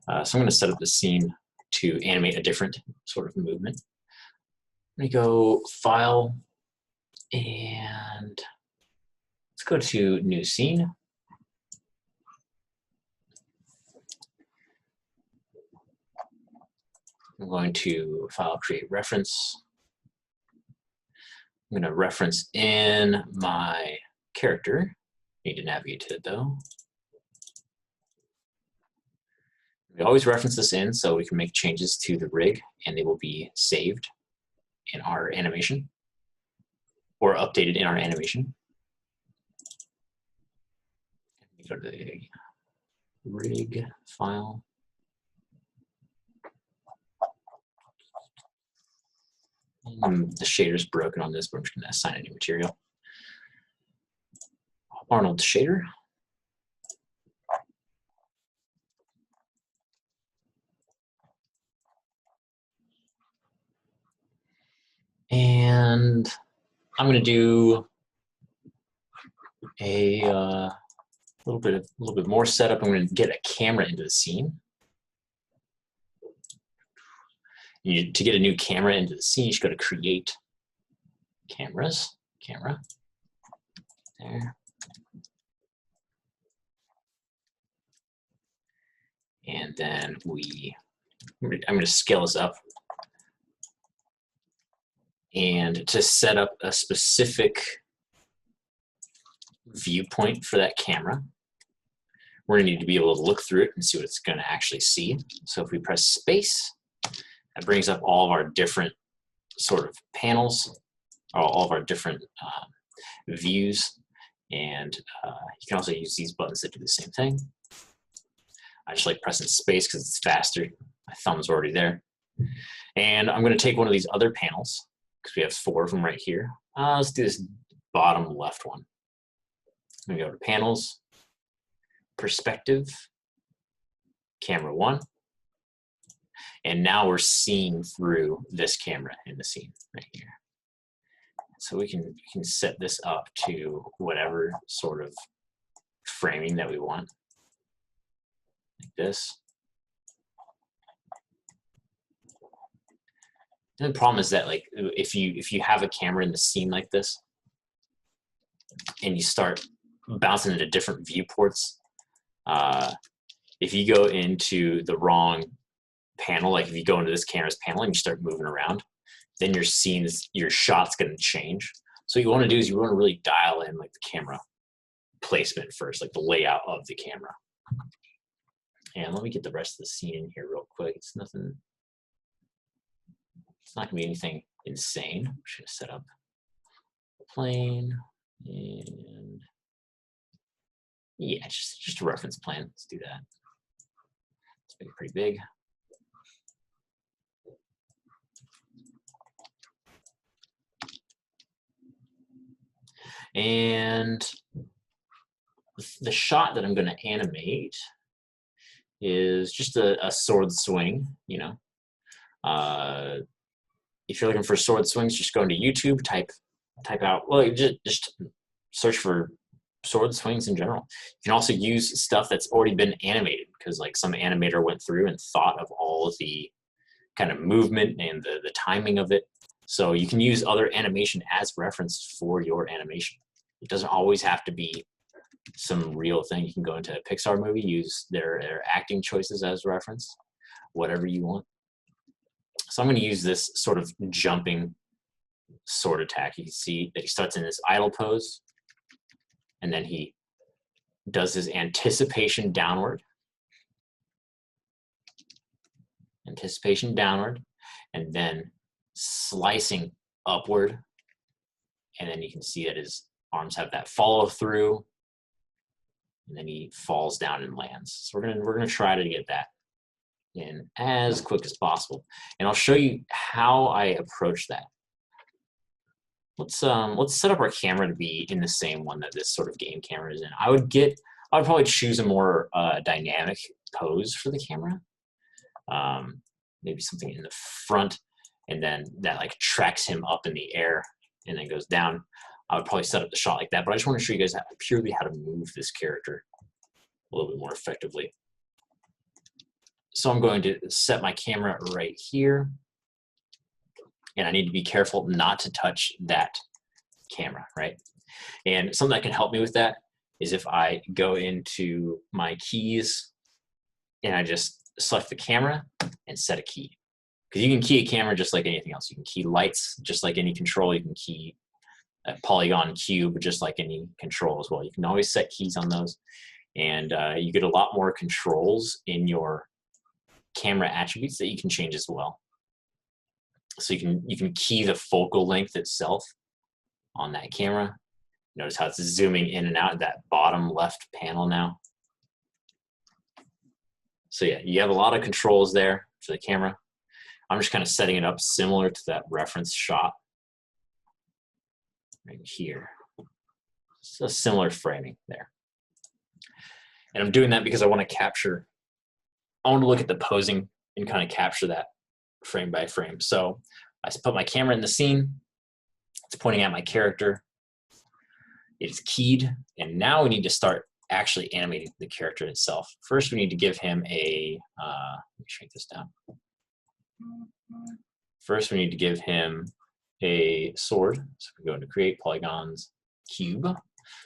So I'm going to set up the scene to animate a different sort of movement. Let me go File, and let's go to New Scene. I'm going to File, Create Reference. I'm going to reference in my character. Need to navigate to it though. We always reference this in so we can make changes to the rig and they will be saved in our animation or updated in our animation. Go to the rig file. The shader's broken on this, but I'm just going to assign a new material. Arnold shader. And I'm going to do a little bit more setup. I'm going to get a camera into the scene. To get a new camera into the scene, you should go to Create Cameras, Camera. There. And then I'm going to scale this up. And to set up a specific viewpoint for that camera, we're going to need to be able to look through it and see what it's going to actually see. So if we press space, that brings up all of our different sort of panels, all of our different views. And you can also use these buttons that do the same thing. I just like pressing space because it's faster. My thumb's already there. And I'm going to take one of these other panels because we have 4 of them right here. Let's do this bottom left one. I'm going to go to Panels, Perspective, Camera 1. And now we're seeing through this camera in the scene right here. So we can set this up to whatever sort of framing that we want, like this. And the problem is that, like, if you have a camera in the scene like this, and you start bouncing into different viewports, if you go into the wrong panel, like if you go into this camera's panel and you start moving around, then your shot's going to change. So what you want to do is you want to really dial in like the camera placement first, like the layout of the camera. And let me get the rest of the scene in here real quick. It's not going to be anything insane. I'm just going to set up a plane and yeah, just a reference plane. Let's do that. Let's make it pretty big. And the shot that I'm going to animate is just a sword swing, you know. If you're looking for sword swings, just go into YouTube, type out, well, just search for sword swings in general. You can also use stuff that's already been animated, because like some animator went through and thought of all of the kind of movement and the timing of it. So you can use other animation as reference for your animation. It doesn't always have to be some real thing. You can go into a Pixar movie, use their acting choices as reference, whatever you want. So I'm going to use this sort of jumping sword attack. You can see that he starts in this idle pose, and then he does his anticipation downward, and then slicing upward, and then you can see that his arms have that follow through, and then he falls down and lands. So we're gonna try to get that in as quick as possible, and I'll show you how I approach that. Let's set up our camera to be in the same one that this sort of game camera is in. I would probably choose a more dynamic pose for the camera. Maybe something in the front, and then that like tracks him up in the air and then goes down. I would probably set up the shot like that, but I just want to show you guys purely how to move this character a little bit more effectively. So I'm going to set my camera right here. And I need to be careful not to touch that camera, right? And something that can help me with that is if I go into my keys and I just select the camera and set a key. Because you can key a camera just like anything else. You can key lights just like any control. You can key a polygon cube just like any control as well. You can always set keys on those. And you get a lot more controls in your camera attributes that you can change as well. So you can key the focal length itself on that camera. Notice how it's zooming in and out of that bottom left panel now. So yeah, you have a lot of controls there for the camera. I'm just kind of setting it up similar to that reference shot right here. It's a similar framing there. And I'm doing that because I want to look at the posing and kind of capture that frame by frame. So I put my camera in the scene. It's pointing at my character. It's keyed. And now we need to start actually animating the character itself. First, we need to give him a, let me shrink this down. First, we need to give him a sword. So we go into create polygons, cube.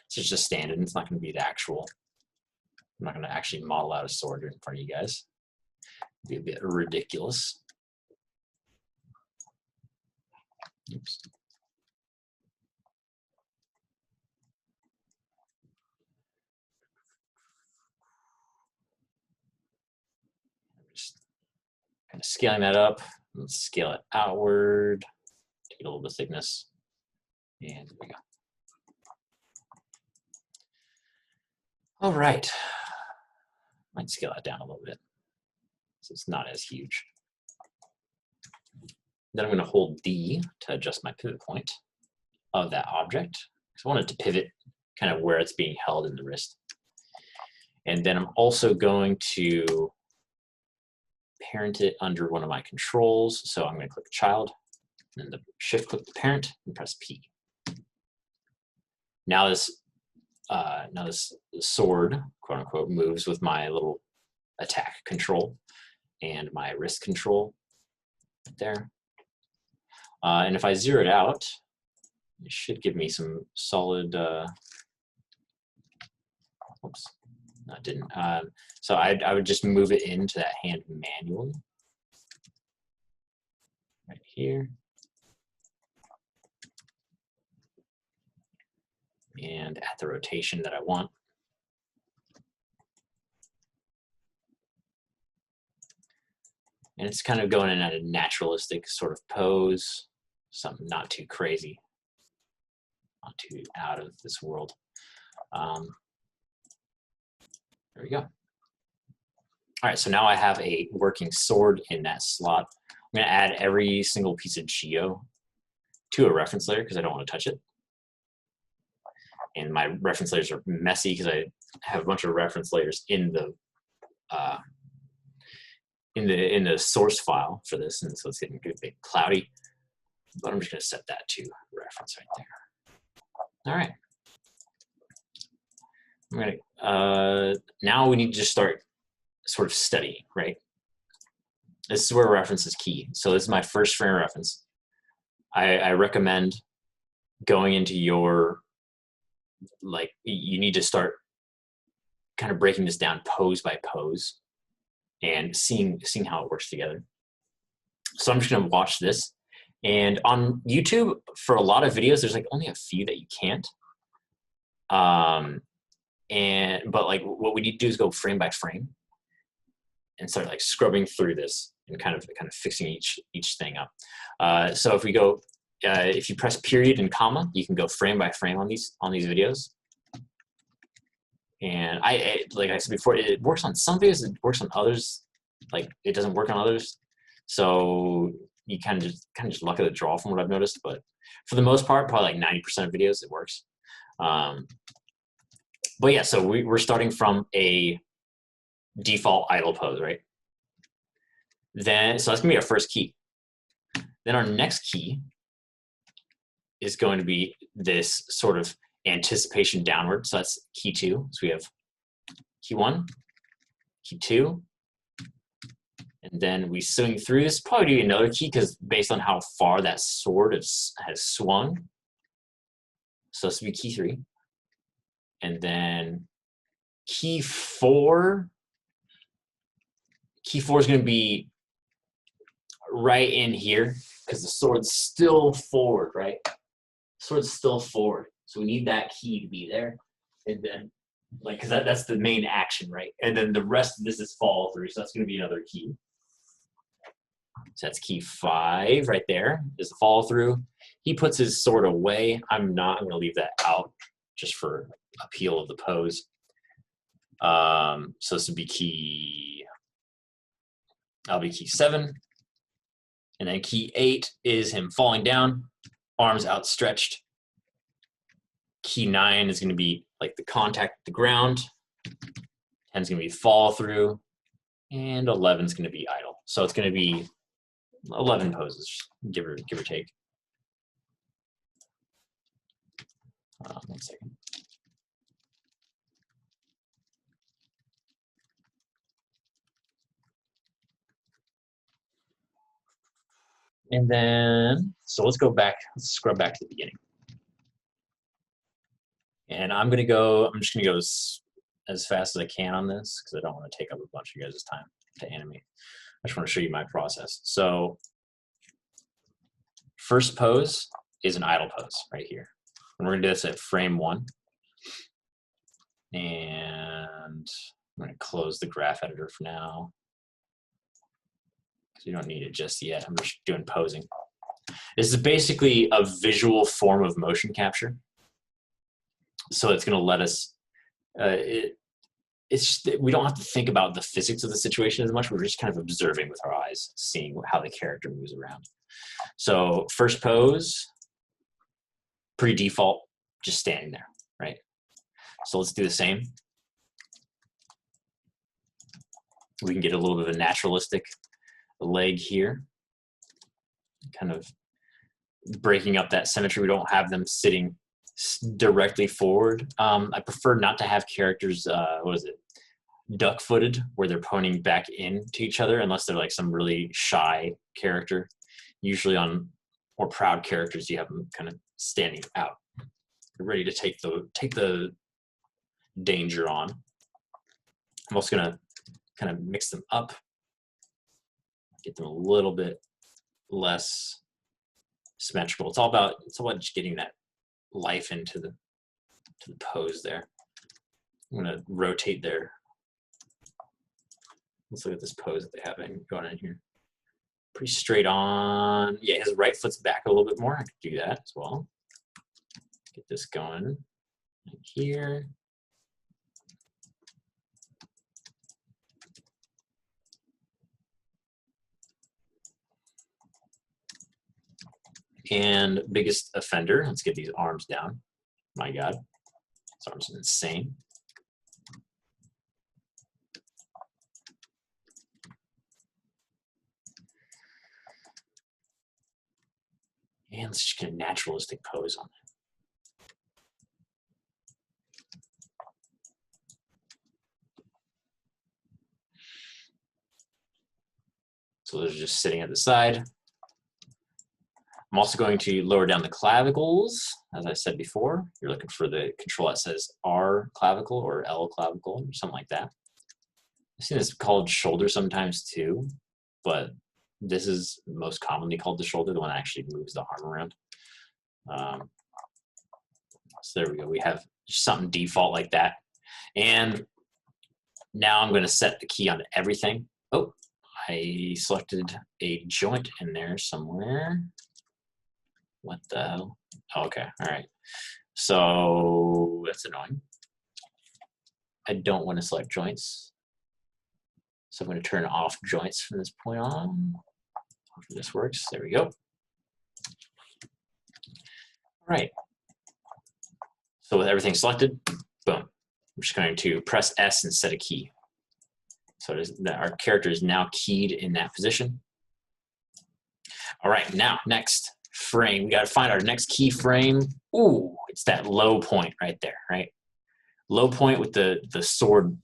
So it's just standard. It's not going to be the actual. I'm not going to actually model out a sword in front of you guys. It'd be a bit ridiculous. Oops. Just kind of scaling that up. Let's scale it outward to get a little bit of thickness. And there we go. All right. Might scale that down a little bit so it's not as huge. Then I'm going to hold D to adjust my pivot point of that object. So I want it to pivot kind of where it's being held in the wrist. And then I'm also going to parent it under one of my controls. So I'm going to click child, and then shift click the parent and press P. Now this sword, quote unquote, moves with my little attack control and my wrist control right there. And if I zero it out, it should give me some solid, oops, no, it didn't. So I would just move it into that hand manually, right here. And at the rotation that I want. And it's kind of going in at a naturalistic sort of pose, something not too crazy, not too out of this world. There we go. All right, so now I have a working sword in that slot. I'm going to add every single piece of geo to a reference layer because I don't want to touch it. And my reference layers are messy because I have a bunch of reference layers in the source file for this, and so it's getting a bit cloudy. But I'm just going to set that to reference right there. All right. I'm going to now we need to just start sort of studying, right? This is where reference is key. So this is my first frame reference. I recommend going into your, like, you need to start kind of breaking this down pose by pose and seeing how it works together. So I'm just going to watch this. And on YouTube, for a lot of videos, there's like only a few that you can't. But like what we need to do is go frame by frame and start like scrubbing through this and kind of fixing each thing up. So if we go, if you press period and comma, you can go frame by frame on these videos. And like I said before, it works on some videos, it works on others, like it doesn't work on others. So you kind of just luck of the draw from what I've noticed, but for the most part, probably like 90% of videos it works. But yeah, so we're starting from a default idle pose, right? Then, so that's gonna be our first key. Then our next key is going to be this sort of anticipation downward. So that's key 2. So we have key 1, key 2, then we swing through. This probably do another key because based on how far that sword has swung. So this would be key 3. And then key 4. Key 4 is going to be right in here because the sword's still forward, right? Sword's still forward. So we need that key to be there. And then, like, because that's the main action, right? And then the rest of this is follow through. So that's going to be another key. So that's key 5 right there is the follow through. He puts his sword away. I'm going to leave that out just for appeal of the pose. So this would be key, that'll be key 7. And then key 8 is him falling down, arms outstretched. Key 9 is going to be like the contact with the ground. 10 is going to be follow through. And 11 is going to be idle. So it's going to be 11 poses, give or take. 1 second. And then, so let's go back, let's scrub back to the beginning. And I'm just gonna go as fast as I can on this because I don't want to take up a bunch of you guys' time to animate. I just want to show you my process. So first pose is an idle pose right here. And we're gonna do this at frame 1. And I'm gonna close the graph editor for now. You don't need it just yet. I'm just doing posing. This is basically a visual form of motion capture. So it's going to let us, we don't have to think about the physics of the situation as much. We're just kind of observing with our eyes, seeing how the character moves around. So first pose, pretty default, just standing there, right? So let's do the same. We can get a little bit of a naturalistic leg here, kind of breaking up that symmetry. We don't have them sitting directly forward. I prefer not to have characters, duck-footed, where they're pointing back into each other, unless they're like some really shy character. Usually on more proud characters, you have them kind of standing out, ready to take the danger on. I'm also gonna kind of mix them up, get them a little bit less symmetrical. It's all about just getting that life into the pose there. I'm gonna rotate there. Let's look at this pose that they have going on here. Pretty straight on. Yeah, his right foot's back a little bit more. I could do that as well. Get this going right here. And biggest offender, let's get these arms down. My God, this arm's insane. And let's just get a naturalistic pose on it. So those are just sitting at the side. I'm also going to lower down the clavicles. As I said before, you're looking for the control that says R clavicle or L clavicle or something like that. I've seen this called shoulder sometimes too, but this is most commonly called the shoulder, the one that actually moves the arm around. So there we go. We have something default like that. And now I'm going to set the key on everything. Oh, I selected a joint in there somewhere. What the hell? Oh, okay, all right. So that's annoying. I don't want to select joints. So I'm going to turn off joints from this point on. Hopefully this works. There we go. All right. So with everything selected, boom. I'm just going to press S and set a key. So our character is now keyed in that position. All right, now next frame, we got to find our next key frame. Ooh, it's that low point right there, right? Low point with the sword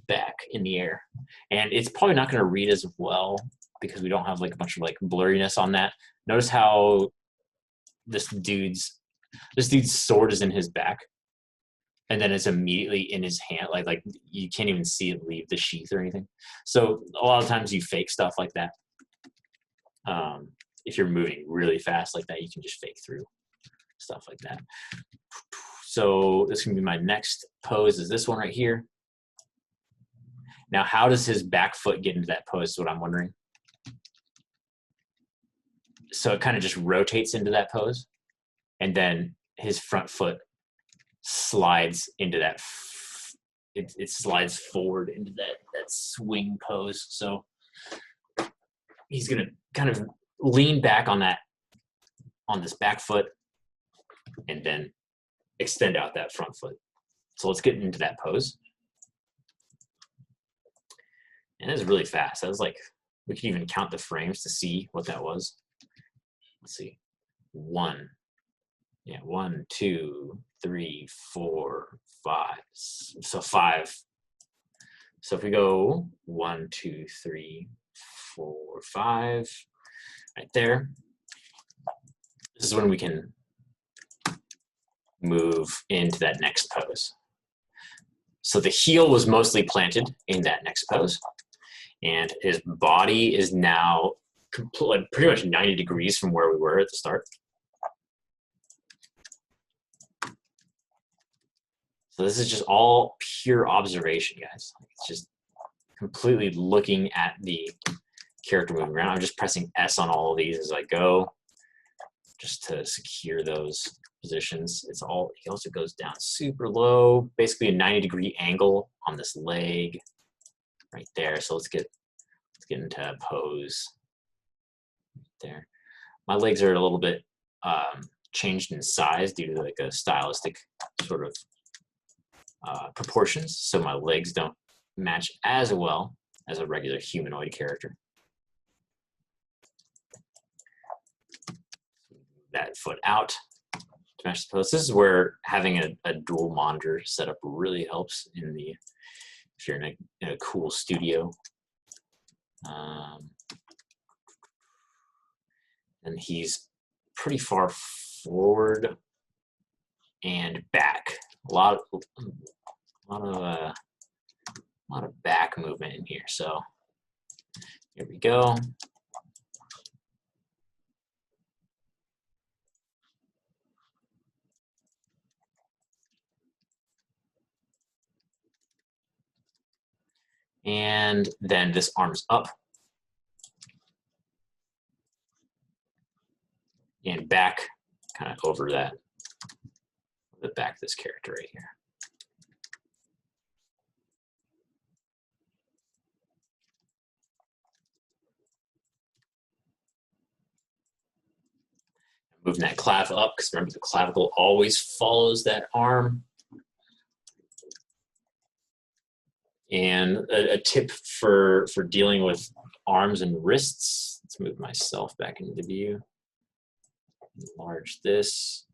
back in the air. And it's probably not going to read as well because we don't have like a bunch of like blurriness on that. Notice how this dude's sword is in his back, and then it's immediately in his hand. Like you can't even see it leave the sheath or anything. So a lot of times you fake stuff like that. If you're moving really fast like that, you can just fake through stuff like that. So this is gonna be my next pose, is this one right here. Now, how does his back foot get into that pose is what I'm wondering. So it kind of just rotates into that pose, and then his front foot slides into that, it slides forward into that swing pose. So he's gonna kind of lean back on this back foot, and then extend out that front foot. So let's get into that pose. And it was really fast. That was like, we could even count the frames to see what that was. Let's see. 1, 2, 3, 4, 5. So 5. So if we go 1, 2, 3, 4, 5, right there. This is when we can move into that next pose. So the heel was mostly planted in that next pose, and his body is now pretty much 90 degrees from where we were at the start. So this is just all pure observation, guys. It's just completely looking at the character moving around. I'm just pressing S on all of these as I go, just to secure those positions. He also goes down super low, basically a 90-degree angle on this leg right there. So let's get into a pose there. My legs are a little bit changed in size due to like a stylistic sort of proportions, so my legs don't match as well as a regular humanoid character. That foot out to match the pose. This is where having a dual monitor setup really helps if you're in a cool studio. And he's pretty far forward and back. A lot of back movement in here. So here we go. And then this arm's up and back, kind of over the back of this character right here. Moving that clavicle up, because remember the clavicle always follows that arm. And a tip for dealing with arms and wrists, let's move myself back into the view, enlarge this,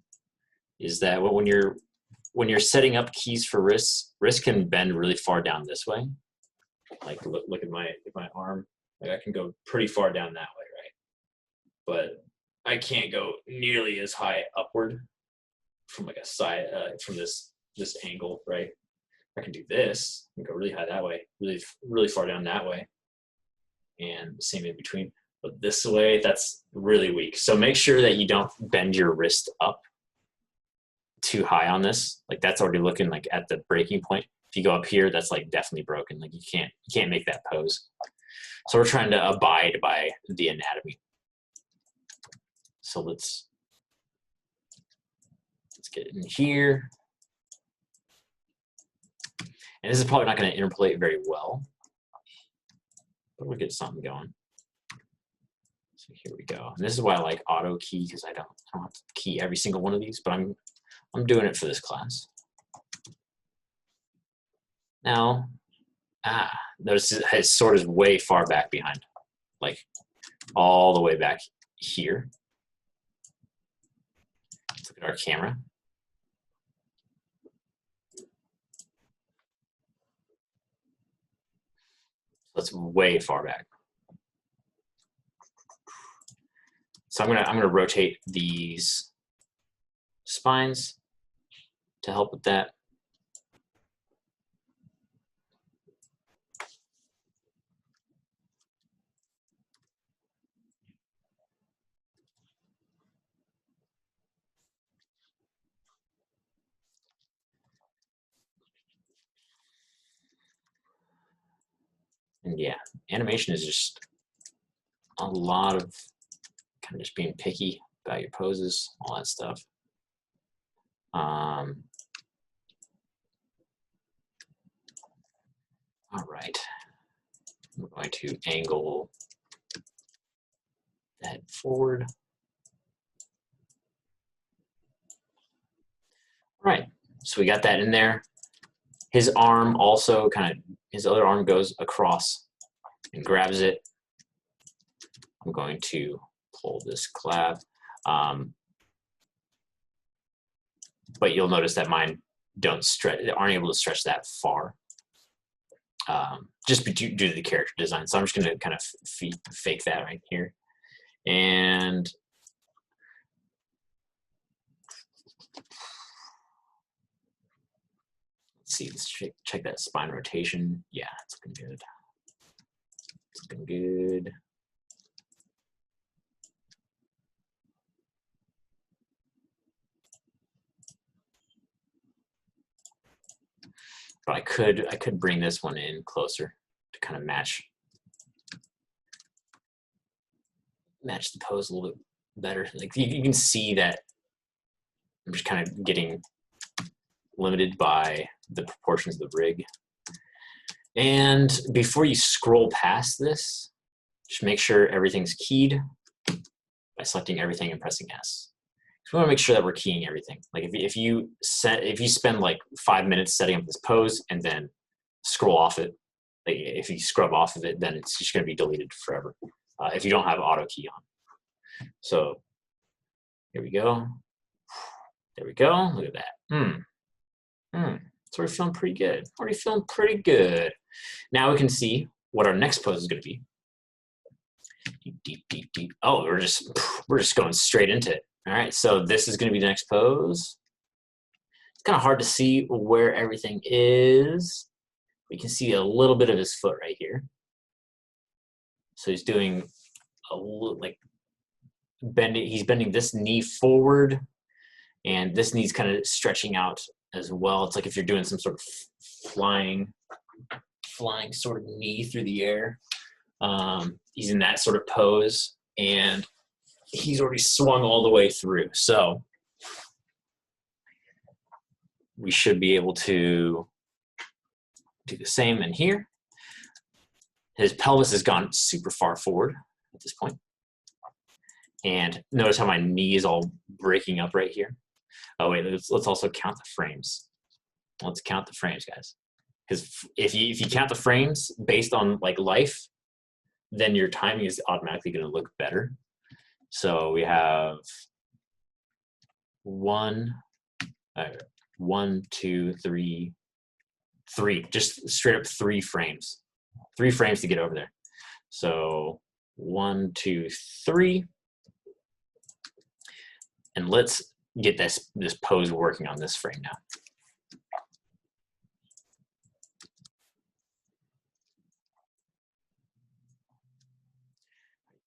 is that when you're setting up keys for wrists can bend really far down this way. Like look at my arm, like I can go pretty far down that way, right? But I can't go nearly as high upward from like a side, from this angle, right? I can do this and go really high that way, really far down that way, and the same in between. But this way, that's really weak. So make sure that you don't bend your wrist up too high on this. Like that's already looking like at the breaking point. If you go up here, that's like definitely broken. Like you can't make that pose. So we're trying to abide by the anatomy. So let's get in here. And this is probably not going to interpolate very well, but we'll get something going. So here we go. And this is why I like auto key, because I don't have to key every single one of these, but I'm doing it for this class. Now, notice his sword is way far back behind, like all the way back here. Let's look at our camera. That's way far back. So I'm gonna rotate these spines to help with that. And yeah, animation is just a lot of kind of just being picky about your poses, all that stuff. All right, I'm going to angle the head forward. All right, so we got that in there. His arm also his other arm goes across and grabs it. I'm going to pull this collab. But you'll notice that mine aren't able to stretch that far, just due to the character design. So I'm just going to kind of fake that right here. And let's see, let's check that spine rotation. Yeah, it's looking good. It's looking good. But I could bring this one in closer to kind of match the pose a little bit better. Like you can see that I'm just kind of getting limited by the proportions of the rig. And before you scroll past this, just make sure everything's keyed by selecting everything and pressing S. So we want to make sure that we're keying everything. Like if you spend like 5 minutes setting up this pose and then scroll off it, like if you scrub off of it, then it's just going to be deleted forever if you don't have auto key on. So here we go. There we go. Look at that. It's already feeling pretty good. Already feeling pretty good. Now we can see what our next pose is going to be. Deep. Oh, we're just going straight into it. All right, so this is going to be the next pose. It's kind of hard to see where everything is. We can see a little bit of his foot right here. So he's doing a little, like he's bending this knee forward, and this knee's kind of stretching out as well. It's like if you're doing some sort of flying sort of knee through the air. He's in that sort of pose, and he's already swung all the way through. So we should be able to do the same in here. His pelvis has gone super far forward at this point. And notice how my knee is all breaking up right here. Oh wait, let's also count the frames. Let's count the frames, guys. Because if you count the frames based on like life, then your timing is automatically going to look better. So we have 1, 2, 3, just straight up 3 frames. 3 frames to get over there. So 1, 2, 3. And let's get this pose working on this frame now.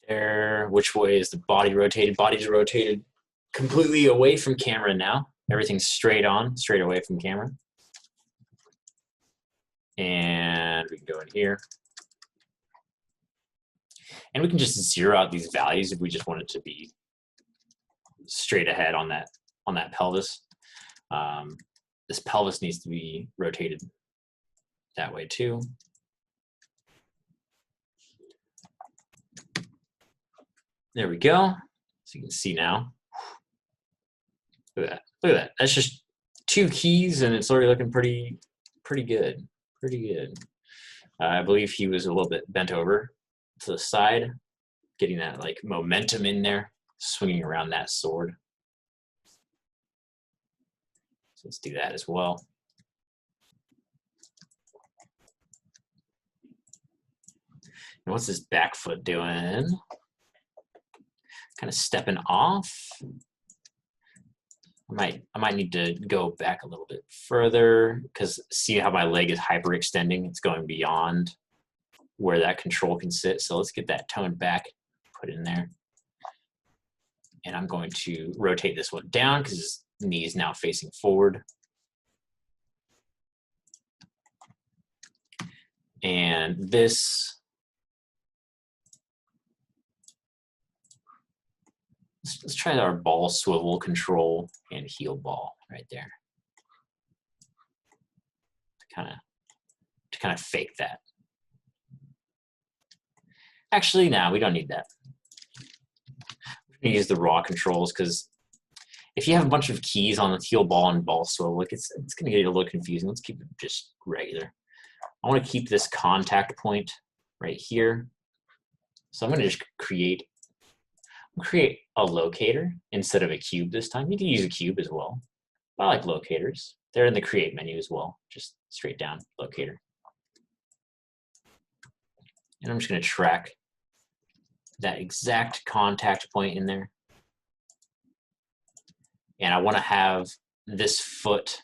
There, which way is the body rotated? Body's rotated completely away from camera now. Everything's straight on, straight away from camera. And we can go in here. And we can just zero out these values if we just want it to be straight ahead on that pelvis. This pelvis needs to be rotated that way too. There we go. So you can see now. Look at that. Look at that. That's just 2 keys, and it's already looking pretty good. Pretty good. I believe he was a little bit bent over to the side, getting that like momentum in there, swinging around that sword. So let's do that as well. And what's his back foot doing? kind of stepping off. I might need to go back a little bit further because see how my leg is hyperextending? It's going beyond where that control can sit. So let's get that toned back, put it in there. And I'm going to rotate this one down because his knee is now facing forward. And this, let's try our ball swivel control and heel ball right there. To kind of fake that. Actually, no, we don't need that. We're gonna use the raw controls because if you have a bunch of keys on the heel ball and ball swivel, like it's gonna get a little confusing. Let's keep it just regular. I want to keep this contact point right here. So I'm gonna just create a locator instead of a cube this time. You can use a cube as well. I like locators. They're in the create menu as well, just straight down locator. And I'm just gonna track that exact contact point in there. And I want to have this foot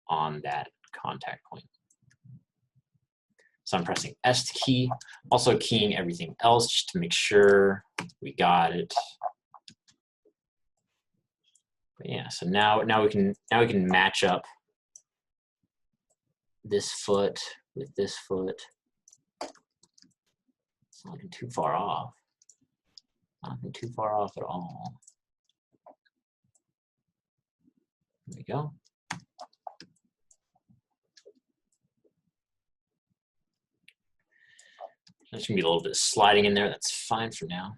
on that contact point. So I'm pressing S key, also keying everything else just to make sure we got it. But yeah, so now we can match up this foot with this foot. It's not looking too far off. Not looking too far off at all. There we go. There's gonna be a little bit of sliding in there. That's fine for now.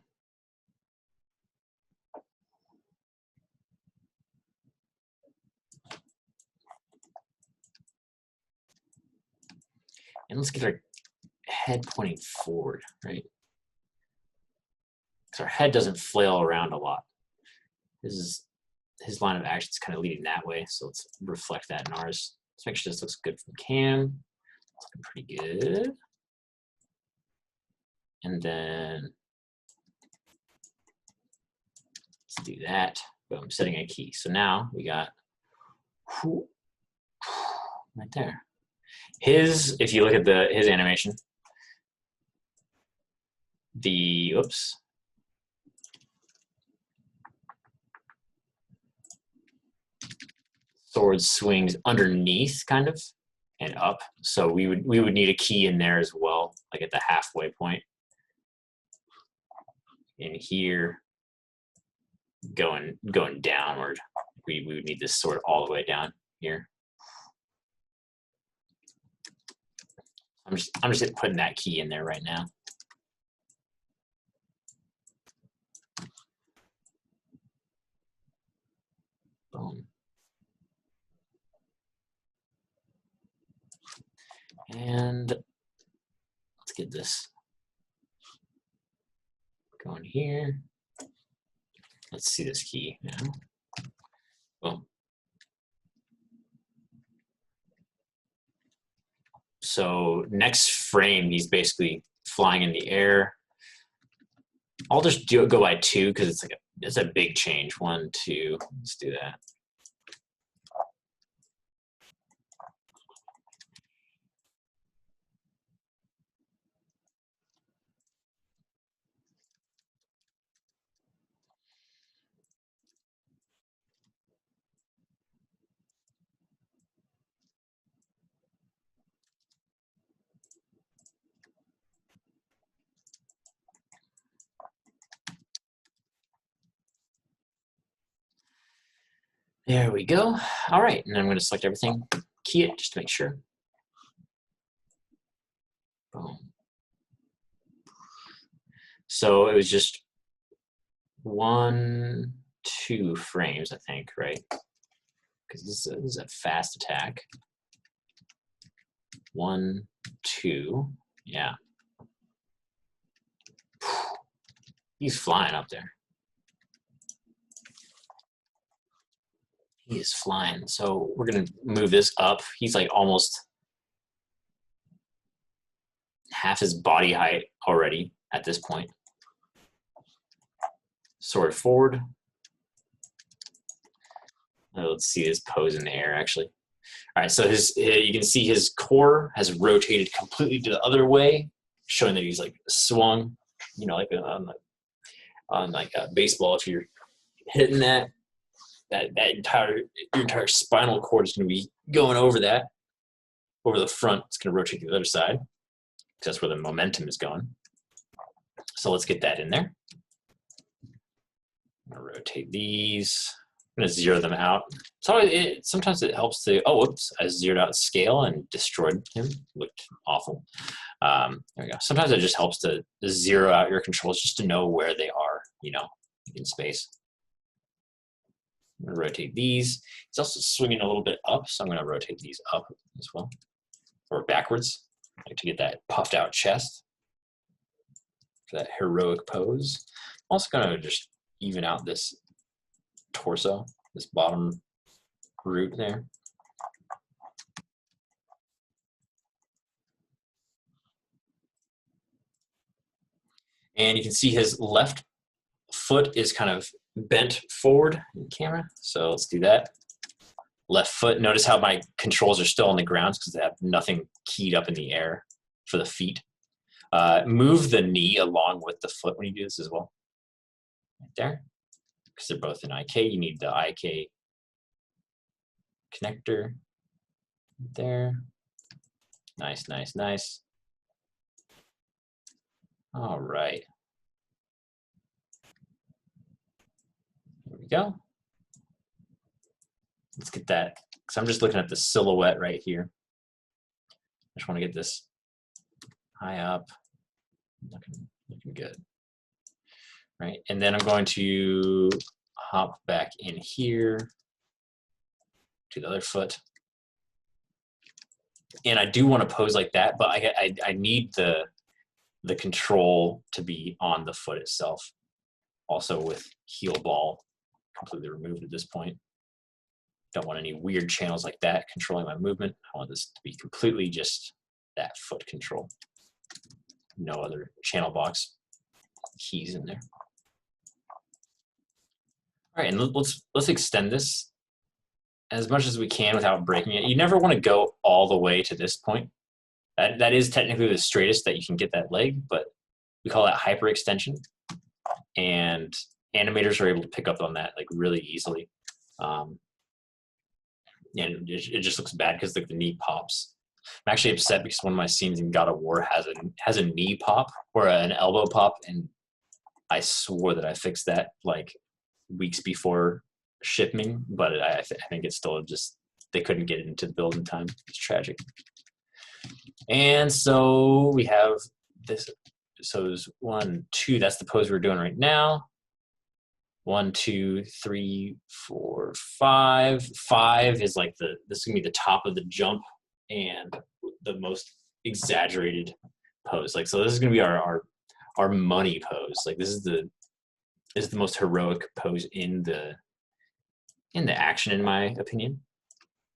And let's get our head pointing forward, right? Because our head doesn't flail around a lot. His line of action is kind of leading that way, so let's reflect that in ours. Let's make sure this looks good from cam. It's looking pretty good. And then let's do that. Boom, setting a key. So now we got right there. If you look at his animation, oops. Sword swings underneath kind of and up. So we would need a key in there as well, like at the halfway point. In here, going downward. We would need this sword all the way down here. I'm just putting that key in there right now. Boom. And let's get this going here. Let's see this key now. Boom. So next frame, he's basically flying in the air. I'll just go by 2 because it's a big change. 1, 2. Let's do that. There we go. All right, and I'm going to select everything, key it just to make sure. Boom. So it was just 1, 2 frames, I think, right? Because this is a fast attack. 1, 2, yeah. He's flying up there. He is flying. So we're gonna move this up. He's like almost half his body height already at this point. Sword forward. Let's see his pose in the air, actually. All right, so you can see his core has rotated completely to the other way, showing that he's like swung, you know, like on like a baseball. If you're hitting that your entire spinal cord is going to be going over the front. It's going to rotate to the other side because that's where the momentum is going. So let's get that in there. I'm going to rotate these. I'm going to zero them out. So sometimes it helps to, oh, whoops, I zeroed out scale and destroyed him. Looked awful. There we go. Sometimes it just helps to zero out your controls just to know where they are, you know, in space. I'm going to rotate these. It's also swinging a little bit up, so I'm going to rotate these up as well, or backwards, like to get that puffed out chest for that heroic pose. I'm also going to just even out this torso, this bottom root there. And you can see his left foot is kind of bent forward in the camera. So let's do that. Left foot, notice how my controls are still on the ground because they have nothing keyed up in the air for the feet. Move the knee along with the foot when you do this as well. Right there. Because they're both in IK, you need the IK connector there. Nice, nice, nice. All right. There we go. Let's get that, because I'm just looking at the silhouette right here. I just want to get this high up, looking good. Right, and then I'm going to hop back in here to the other foot. And I do want to pose like that, but I need the control to be on the foot itself. Also with heel ball completely removed at this point. Don't want any weird channels like that controlling my movement. I want this to be completely just that foot control. No other channel box keys in there. All right, and let's extend this as much as we can without breaking it. You never want to go all the way to this point. That is technically the straightest that you can get that leg, but we call that hyperextension. And animators are able to pick up on that like really easily. And it just looks bad because like the knee pops. I'm actually upset because one of my scenes in God of War has a knee pop or an elbow pop, and I swore that I fixed that like weeks before shipping, but I think it's still just they couldn't get it into the build in time. It's tragic. And so we have this. So there's 1, 2. That's the pose we're doing right now. 1, 2, 3, 4, 5. 5 is like this is gonna be the top of the jump and the most exaggerated pose. Like, so this is gonna be our money pose. Like this is the most heroic pose in the action, in my opinion.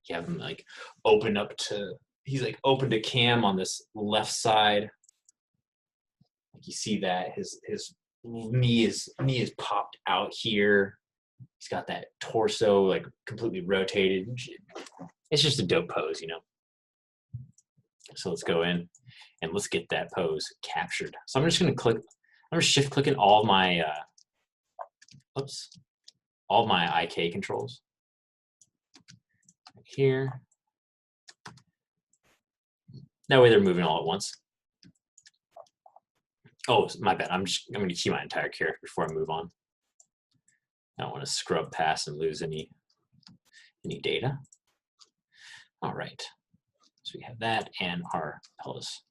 You have him like open up to, he's like open to cam on this left side. Like you see that his knee is popped out here. He's got that torso like completely rotated. It's just a dope pose, you know. So let's go in and let's get that pose captured. So I'm just gonna click. I'm just shift clicking all of my all of my IK controls right here. That way they're moving all at once. Oh, my bad. I'm going to key my entire character before I move on. I don't want to scrub past and lose any data. All right. So we have that and our pelvis.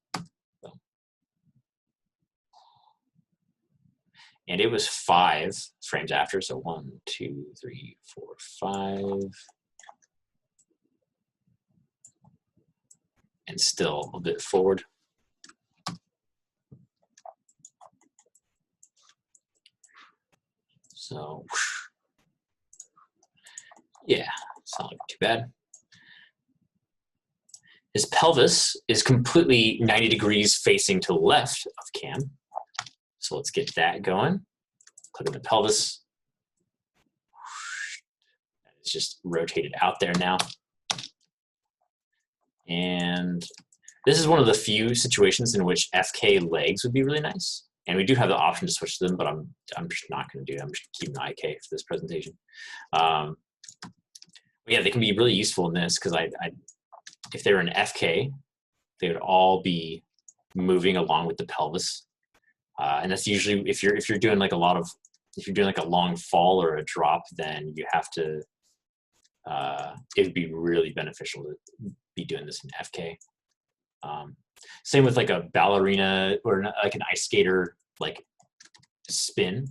And it was 5 frames after. So 1, 2, 3, 4, 5. And still a bit forward. So, yeah, it's not looking too bad. His pelvis is completely 90 degrees facing to the left of Cam. So let's get that going. Click on the pelvis. It's just rotated out there now. And this is one of the few situations in which FK legs would be really nice. And we do have the option to switch to them, but I'm just not going to do it. I'm just keeping the IK for this presentation. Yeah, they can be really useful in this because if they were an FK, they would all be moving along with the pelvis. And that's usually if you're doing like if you're doing like a long fall or a drop, then you have to. It would be really beneficial to be doing this in FK. Same with like a ballerina or like an ice skater like spin.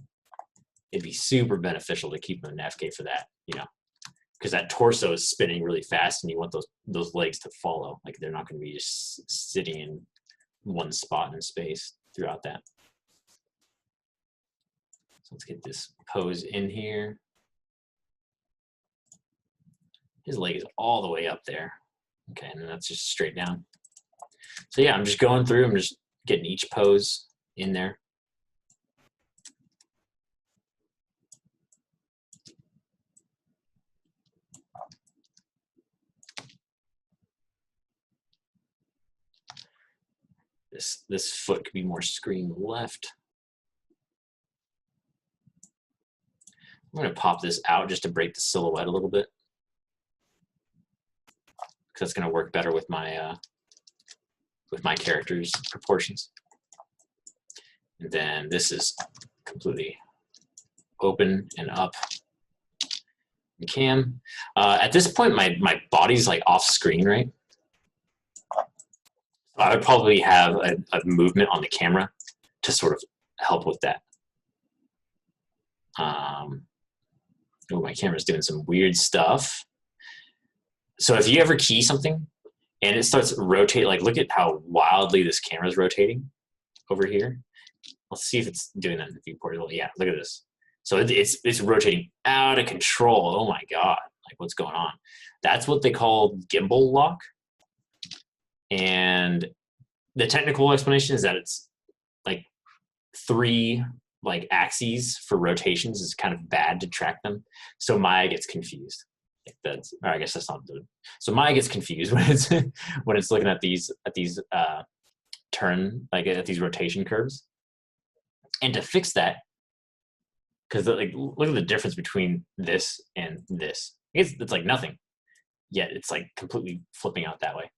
It'd be super beneficial to keep them in FK for that, you know, because that torso is spinning really fast, and you want those legs to follow. Like they're not going to be just sitting in one spot in space throughout that. So let's get this pose in here. His leg is all the way up there. Okay, and then that's just straight down. So yeah, I'm just going through, I'm just getting each pose in there. This foot could be more screen left. I'm going to pop this out just to break the silhouette a little bit, because that's going to work better with my character's proportions. And then this is completely open and up. Cam. At this point, my body's like off screen, right? So I would probably have a movement on the camera to sort of help with that. Oh, my camera's doing some weird stuff. So if you ever key something and it starts rotating, like look at how wildly this camera's rotating over here. Let's see if it's doing that in the viewport. Yeah, look at this. So it's rotating out of control. Oh my God, like what's going on? That's what they call Gimbal Lock. And the technical explanation is that it's like 3 like axes for rotations is kind of bad to track them. So Maya gets confused. That's, or I guess that's not good. So Maya gets confused when it's looking at these at these rotation curves. And to fix that, because like look at the difference between this and this. It's like nothing, yet it's like completely flipping out that way.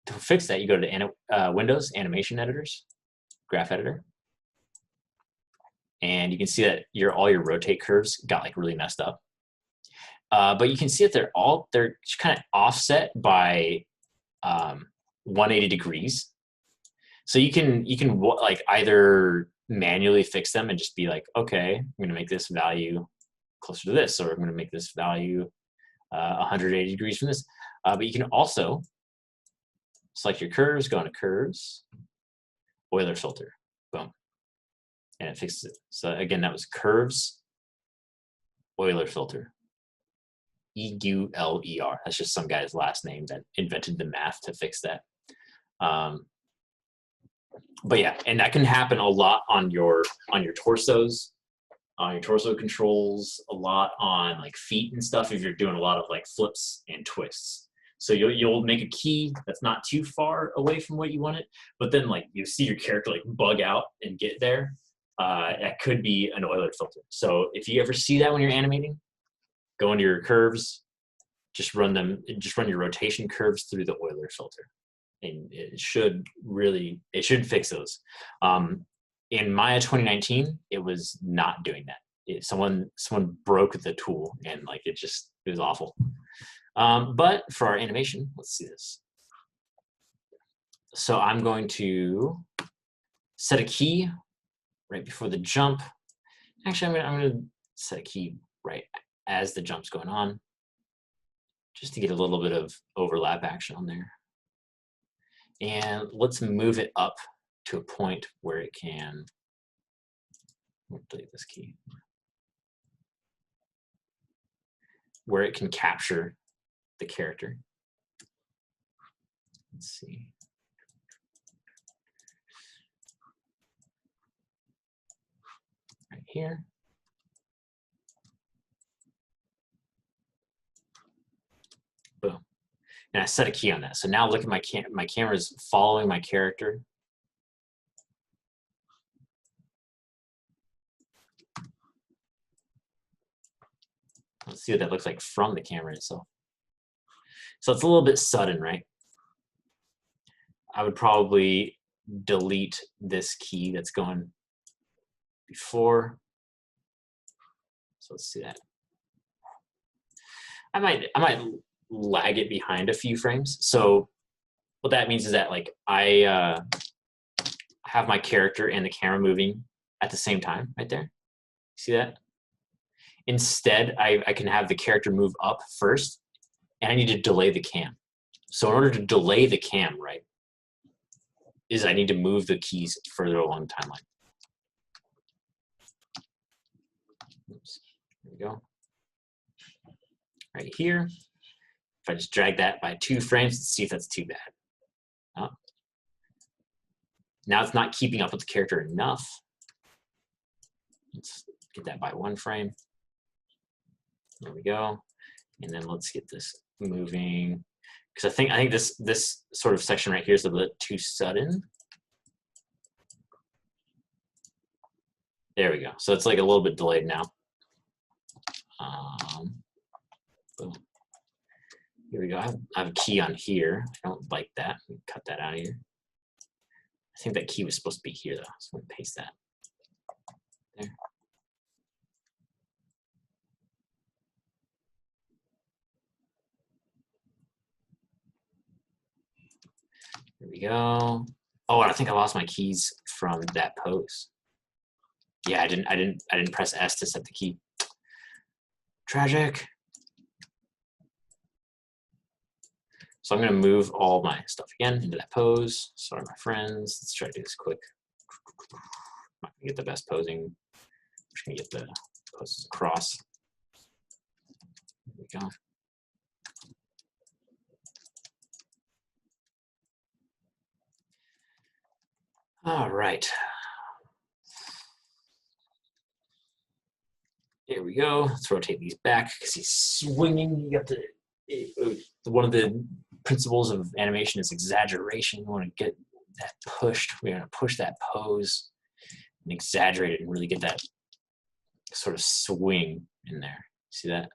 To fix that, you go to Windows Animation Editors, Graph Editor, and you can see that all your rotate curves got like really messed up. But you can see that they're kind of offset by 180 degrees. So you can like either manually fix them and just be like, okay, I'm going to make this value closer to this, or I'm going to make this value 180 degrees from this. But you can also select your curves, go into curves, Euler filter, boom, and it fixes it. So again, that was curves, Euler filter, EULER. That's just some guy's last name that invented the math to fix that. But yeah, and that can happen a lot on your torsos, on your torso controls, a lot on like feet and stuff if you're doing a lot of like flips and twists. So you'll make a key that's not too far away from what you want it, but then like you see your character like bug out and get there. That could be an Euler filter. So if you ever see that when you're animating, go into your curves, just run your rotation curves through the Euler filter. And it should fix those. In Maya 2019, it was not doing that. Someone broke the tool, and like it was awful. But for our animation, let's see this. So I'm going to set a key right before the jump. Actually, I'm going to set a key right as the jump's going on, just to get a little bit of overlap action on there. And let's move it up to a point where it can, delete this key, where it can capture the character. Let's see. Right here. Boom. And I set a key on that. So now look at my camera is following my character. Let's see what that looks like from the camera itself. So it's a little bit sudden, right? I would probably delete this key that's going before. So let's see that. I might lag it behind a few frames. So what that means is that like I have my character and the camera moving at the same time right there. See that? Instead, I can have the character move up first, and I need to delay the cam. So in order to delay the cam, right, is I need to move the keys further along the timeline. Oops, there we go. Right here, if I just drag that by 2 frames, let's see if that's too bad. Now it's not keeping up with the character enough. Let's get that by 1 frame. There we go. And then let's get this moving. Because I think this sort of section right here is a bit too sudden. There we go. So it's like a little bit delayed now. Boom. Here we go. I have a key on here. I don't like that. Cut that out of here. I think that key was supposed to be here though. So I'm gonna paste that there. There we go. Oh, and I think I lost my keys from that pose. Yeah, I didn't press S to set the key. Tragic. So I'm going to move all my stuff again into that pose. Sorry, my friends. Let's try to do this quick. I'm not going to get the best posing. I'm just going to get the poses across. There we go. All right. There we go. Let's rotate these back because he's swinging. You got to. One of the principles of animation is exaggeration. You want to get that pushed. We're going to push that pose and exaggerate it and really get that sort of swing in there. See that?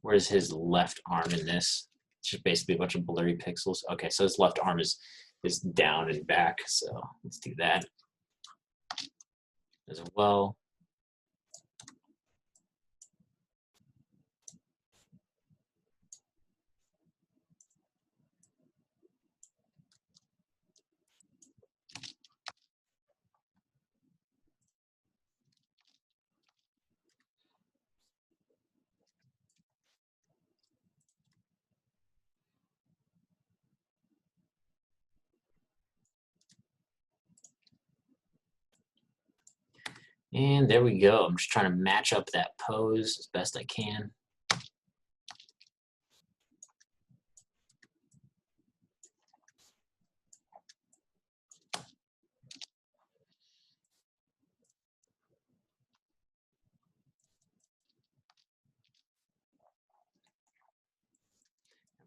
Where's his left arm in this? It's just basically a bunch of blurry pixels. Okay, so his left arm is down and back. So let's do that as well. And there we go. I'm just trying to match up that pose as best I can.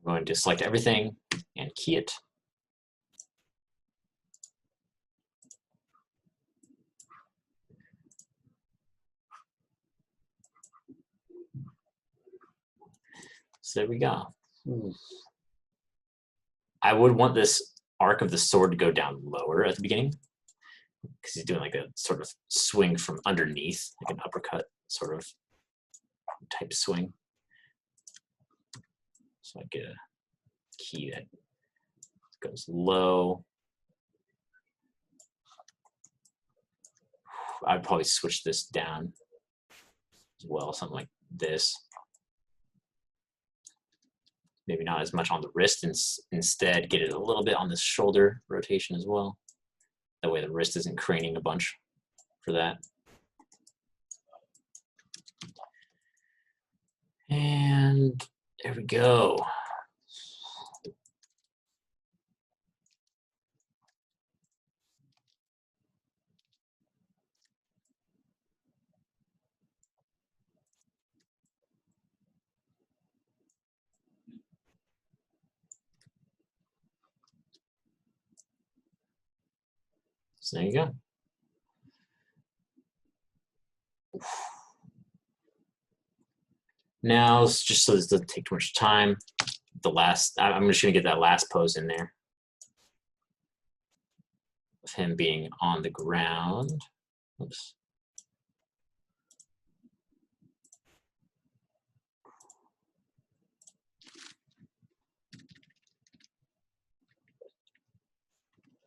I'm going to select everything and key it. So there we go. I would want this arc of the sword to go down lower at the beginning because he's doing like a sort of swing from underneath, like an uppercut sort of type swing. So I get a key that goes low. I'd probably switch this down as well, something like this. Maybe not as much on the wrist, and instead get it a little bit on the shoulder rotation as well. That way the wrist isn't craning a bunch for that. And There we go. So there you go. Now, just so this doesn't take too much time, I'm just gonna get that last pose in there of him being on the ground. Oops.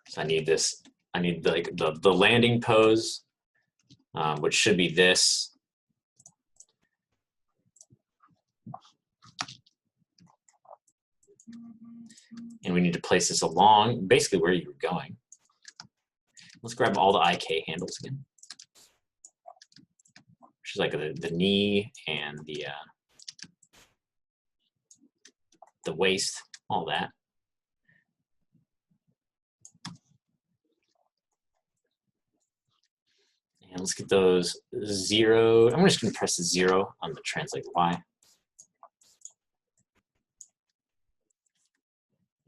So I need like the landing pose, which should be this. And we need to place this along basically where you were going. Let's grab all the IK handles again, which is like the knee and the waist, all that. And let's get those 0. I'm just going to press 0 on the translate Y.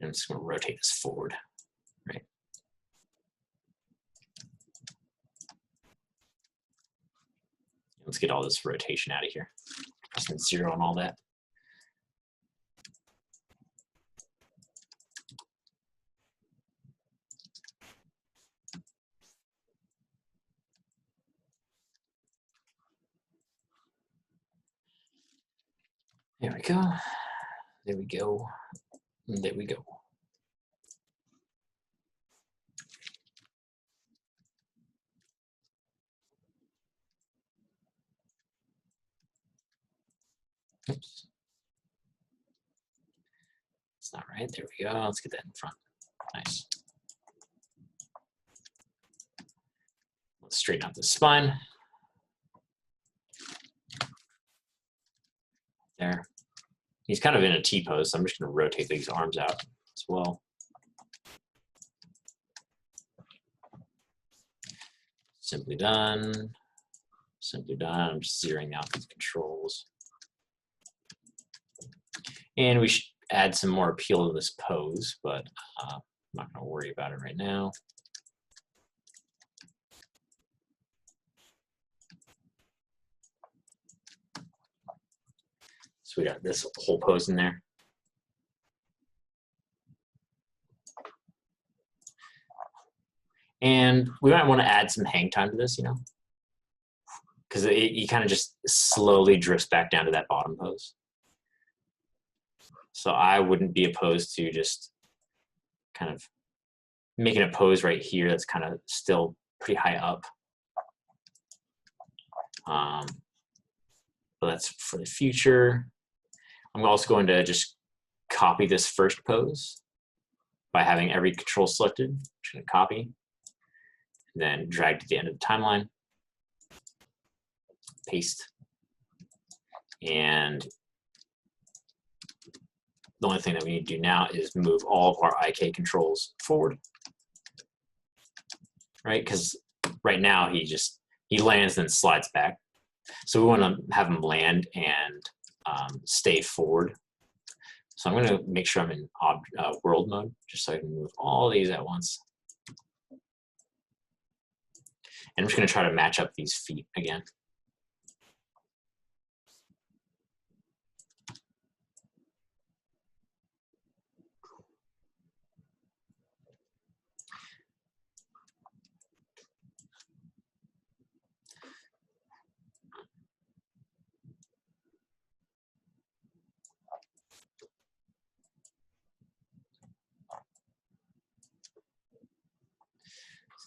And I'm just going to rotate this forward, right? Let's get all this rotation out of here. Pressing 0 on all that. There we go. There we go. There we go. Oops. It's not right. There we go. Let's get that in front. Nice. Let's straighten out the spine. There. He's kind of in a T pose, so I'm just going to rotate these arms out as well. Simply done. Simply done. I'm just zeroing out these controls. And we should add some more appeal to this pose, but I'm not going to worry about it right now. So we got this whole pose in there. And we might want to add some hang time to this, you know, because he kind of just slowly drifts back down to that bottom pose. So I wouldn't be opposed to just kind of making a pose right here that's kind of still pretty high up. But that's for the future. I'm also going to just copy this first pose by having every control selected. I'm just going to copy, and then drag to the end of the timeline, paste, and the only thing that we need to do now is move all of our IK controls forward, right? Because right now he lands and slides back. So we want to have him land and stay forward. So I'm going to make sure I'm in world mode, just so I can move all these at once. And I'm just going to try to match up these feet again.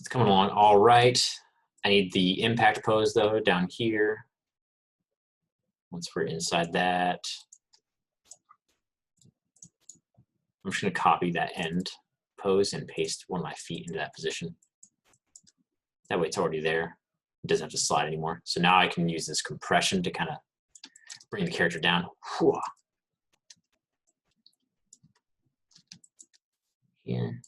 It's coming along all right. I need the impact pose though down here. Once we're inside that, I'm just going to copy that end pose and paste one of my feet into that position. That way it's already there. It doesn't have to slide anymore. So now I can use this compression to kind of bring the character down. Whew. here.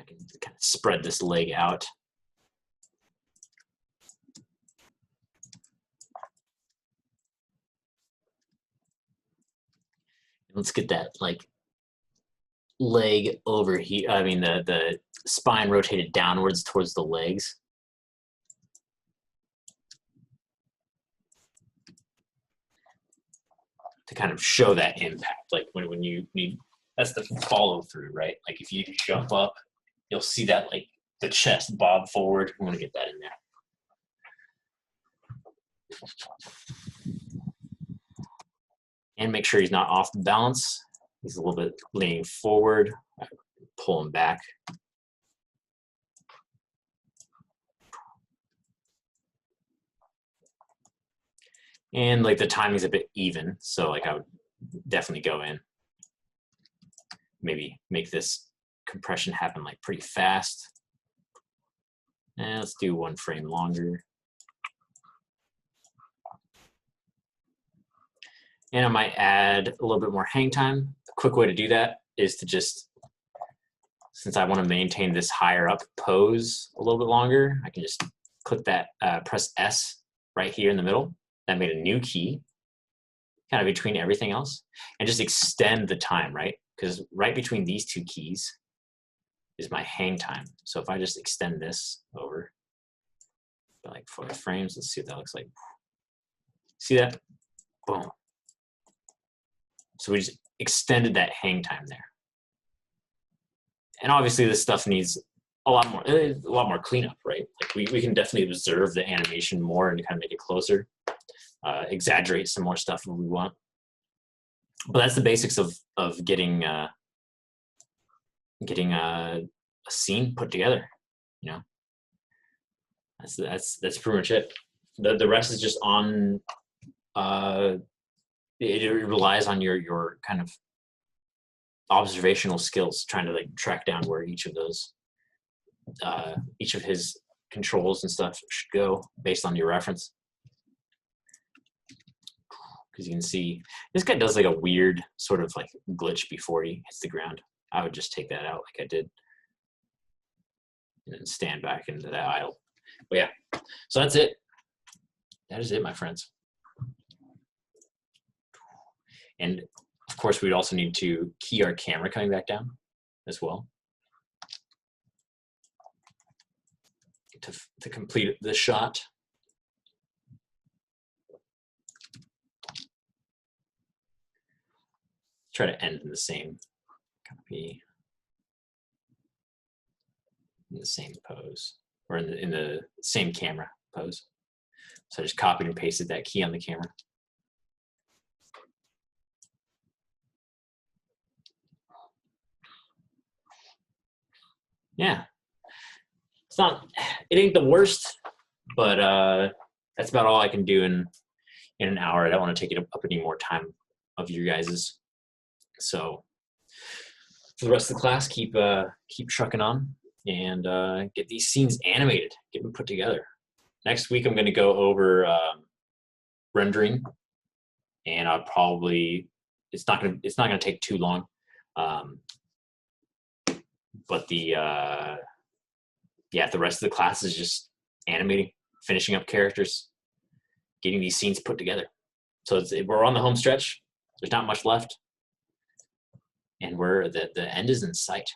I can kind of spread this leg out. Let's get that like leg over here. I mean the spine rotated downwards towards the legs. To kind of show that impact, like when you need, that's the follow through, right? Like if you jump up, you'll see that like the chest bob forward. I'm gonna get that in there. And make sure he's not off the balance. He's a little bit leaning forward. Pull him back. And like the timing's a bit even, so like I would definitely go in. Maybe make this compression happen like pretty fast. And let's do 1 frame longer. And I might add a little bit more hang time. A quick way to do that is to just, since I want to maintain this higher up pose a little bit longer, I can just click that, press S right here in the middle. That made a new key, kind of between everything else, and just extend the time, right? Because right between these 2 keys is my hang time. So if I just extend this over like 4 frames, let's see what that looks like. See that? Boom. So we just extended that hang time there. And obviously this stuff needs a lot more cleanup, right? Like we can definitely observe the animation more and kind of make it closer. Exaggerate some more stuff if we want. But that's the basics of getting a scene put together, you know. That's pretty much it. The rest is just on it relies on your kind of observational skills, trying to like track down where each of those each of his controls and stuff should go based on your reference. Because you can see this guy does like a weird sort of like glitch before he hits the ground. I would just take that out like I did and then stand back into that idle. But yeah, so that's it. That is it, my friends. And of course, we'd also need to key our camera coming back down as well to complete the shot. Try to end in the same copy, in the same pose, or in the same camera pose. So I just copied and pasted that key on the camera. Yeah, it ain't the worst, but that's about all I can do in an hour. I don't want to take it up any more time of you guys's. So for the rest of the class, keep trucking on and get these scenes animated, get them put together. Next week, I'm going to go over rendering, and I'll probably it's not going to take too long. But the rest of the class is just animating, finishing up characters, getting these scenes put together. So we're on the home stretch. There's not much left. And the end is in sight.